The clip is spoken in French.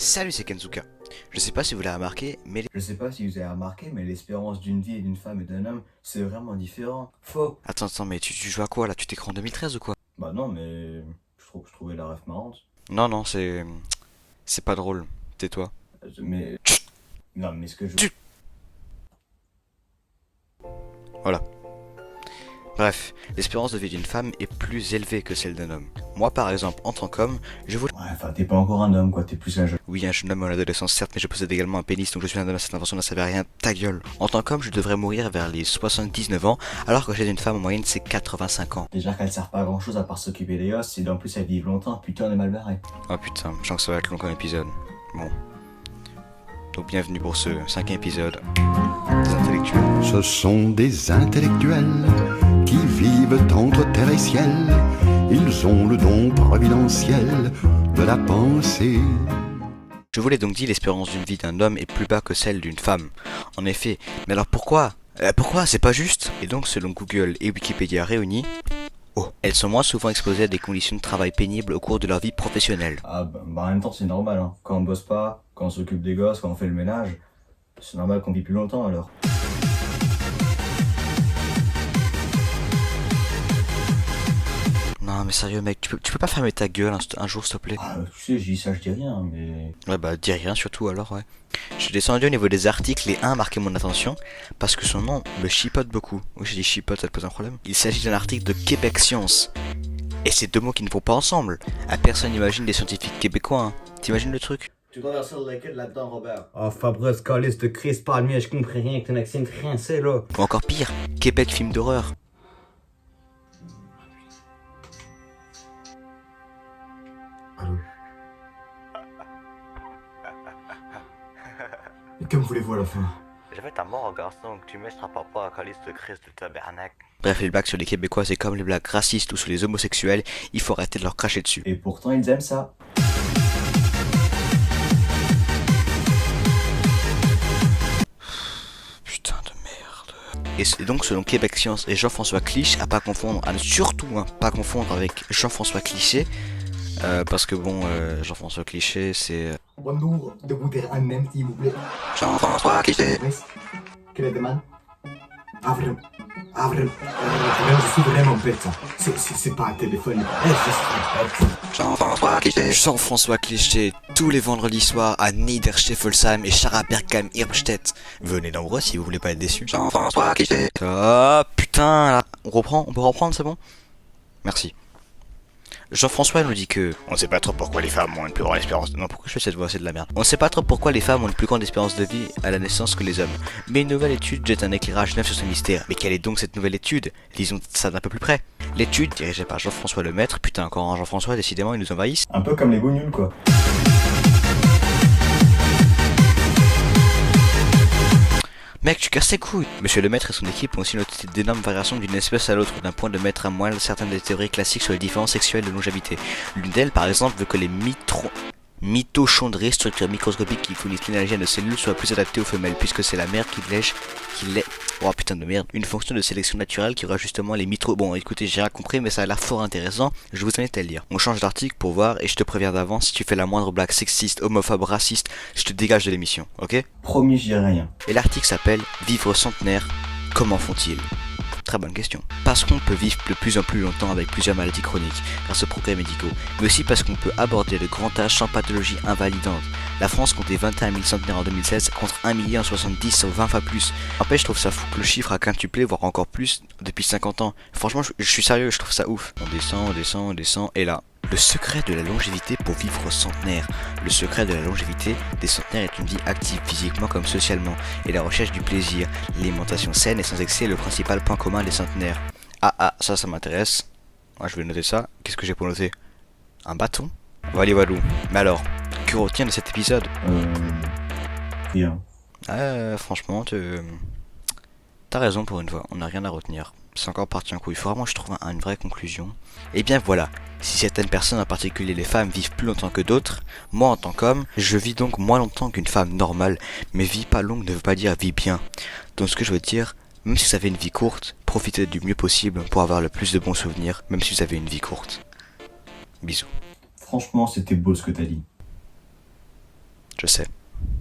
Salut, c'est Kenzuka. Je sais pas si vous l'avez remarqué, mais Je sais pas si vous avez remarqué, mais l'espérance d'une vie et d'une femme et d'un homme, c'est vraiment différent. Faux. Attends, mais tu joues à quoi là? Tu t'écris en 2013 ou quoi? Bah non, mais je trouvais la ref marrante. Non, c'est pas drôle. Tais-toi. Mais non, mais ce que je... Chut. Voilà. Bref, l'espérance de vie d'une femme est plus élevée que celle d'un homme. Moi, par exemple, en tant qu'homme, je voulais... Ouais, enfin, t'es pas encore un homme, quoi, t'es plus un jeune. Oui, un jeune homme en adolescence, certes, mais je possède également un pénis, donc je suis un homme à cette invention ne savait rien. Ta gueule. En tant qu'homme, je devrais mourir vers les 79 ans, alors que chez une femme, en moyenne, c'est 85 ans. Déjà qu'elle sert pas à grand chose à part s'occuper des gosses, et en plus elle vit longtemps, putain, on est mal barré. Oh putain, je sens que ça va être long comme épisode. Bon. Donc bienvenue pour ce 5e épisode des intellectuels. Ce sont des intellectuels qui vivent entre terre et ciel. Ils ont le don providentiel de la pensée. Je vous l'ai donc dit, l'espérance d'une vie d'un homme est plus bas que celle d'une femme. En effet, mais alors pourquoi pourquoi c'est pas juste? Et donc selon Google et Wikipédia réunis, elles sont moins souvent exposées à des conditions de travail pénibles au cours de leur vie professionnelle. Ah bah en même temps c'est normal, hein. Quand on bosse pas, quand on s'occupe des gosses, quand on fait le ménage, c'est normal qu'on vit plus longtemps alors. Non mais sérieux mec, tu peux pas fermer ta gueule un jour s'il te plaît? Ah, tu sais, je dis ça, je dis rien, mais... Ouais bah dis rien surtout alors ouais. Je suis descendu au niveau des articles et un a marqué mon attention parce que son nom me chipote beaucoup. Oui j'ai dit chipote, ça te pose un problème? Il s'agit d'un article de Québec Science. Et c'est deux mots qui ne vont pas ensemble. À personne n'imagine des scientifiques québécois hein. T'imagines le truc? Tu dois verser le liquide là-dedans, Robert. Ah, Fabrice, calice de Chris Palmier, je comprends rien avec ton accent français, là. Ou encore pire, Québec film d'horreur. Allô. Et comme voulez-vous à la fin? J'avais ta mort garçon, que tu mettras pas à calice de Christ de tabernacle. Bref, les blagues sur les Québécois, c'est comme les blagues racistes ou sur les homosexuels, il faut arrêter de leur cracher dessus. Et pourtant, ils aiment ça. Putain de merde. Et donc selon Québec Science et Jean-François Clich, à pas confondre, à ne surtout pas confondre avec Jean-François Cliché, parce que bon, Jean-François Cliché c'est... Bonjour, de vous dire un même, s'il vous plaît. Jean-François Cliché. Oui. Quelle est la demande? Ah, vraiment. Ah, vraiment. Je suis vraiment bête, ça. C'est pas un téléphone. Jean-François Cliché. Jean-François Cliché, tous les vendredis soirs à Niederschefelsheim et Scharabergheim Irmstedt. Venez nombreux si vous voulez pas être déçus. Jean-François Cliché. Ah putain, là. On peut reprendre, c'est bon? Merci. Jean-François nous dit que on sait pas trop pourquoi les femmes ont une plus grande espérance. Non, pourquoi je fais cette voix, c'est de la merde. On sait pas trop pourquoi les femmes ont une plus grande espérance de vie à la naissance que les hommes. Mais une nouvelle étude jette un éclairage neuf sur ce mystère. Mais quelle est donc cette nouvelle étude? Lisons ça d'un peu plus près. L'étude, dirigée par Jean-François Lemaître, putain encore un Jean-François, décidément ils nous envahissent. Un peu comme les bougnoules, quoi. Mec, tu casses tes couilles. Monsieur Lemaître et son équipe ont aussi noté d'énormes variations d'une espèce à l'autre, d'un point de mettre à moins certaines des théories classiques sur les différences sexuelles de longévité. L'une d'elles, par exemple, veut que les mitochondries, structures microscopiques qui fournissent l'énergie à nos cellules, soient plus adaptées aux femelles, puisque c'est la mère qui lèche. Oh putain de merde. Une fonction de sélection naturelle qui aura justement les mitro... Bon, écoutez, j'ai rien compris, mais ça a l'air fort intéressant. Je vous invite à le lire. On change d'article pour voir, et je te préviens d'avance, si tu fais la moindre blague sexiste, homophobe, raciste, je te dégage de l'émission, ok? Promis, j'y ai rien. Et l'article s'appelle Vivre centenaire, comment font-ils? Très bonne question. Parce qu'on peut vivre de plus en plus longtemps avec plusieurs maladies chroniques, grâce aux progrès médicaux, mais aussi parce qu'on peut aborder le grand âge sans pathologie invalidante. La France comptait 21 000 centenaires en 2016 contre 1 million en 70, soit 20 fois plus. En fait, je trouve ça fou que le chiffre a quintuplé, voire encore plus, depuis 50 ans. Franchement, je suis sérieux, je trouve ça ouf. On descend, et là. Le secret de la longévité pour vivre centenaire. Le secret de la longévité des centenaires est une vie active physiquement comme socialement et la recherche du plaisir. L'alimentation saine et sans excès est le principal point commun des centenaires. Ah, ça m'intéresse. Moi je vais noter ça. Qu'est-ce que j'ai pour noter? Un bâton? Walou. Mais alors, que retient de cet épisode? Rien. Franchement, t'as raison pour une fois, on n'a rien à retenir. C'est encore parti en couille, il faut vraiment que je trouve une vraie conclusion. Et bien voilà, si certaines personnes, en particulier les femmes, vivent plus longtemps que d'autres, moi en tant qu'homme, je vis donc moins longtemps qu'une femme normale, mais vie pas longue ne veut pas dire vie bien. Donc ce que je veux dire, même si vous avez une vie courte, profitez du mieux possible pour avoir le plus de bons souvenirs, même si vous avez une vie courte. Bisous. Franchement, c'était beau ce que t'as dit. je sais.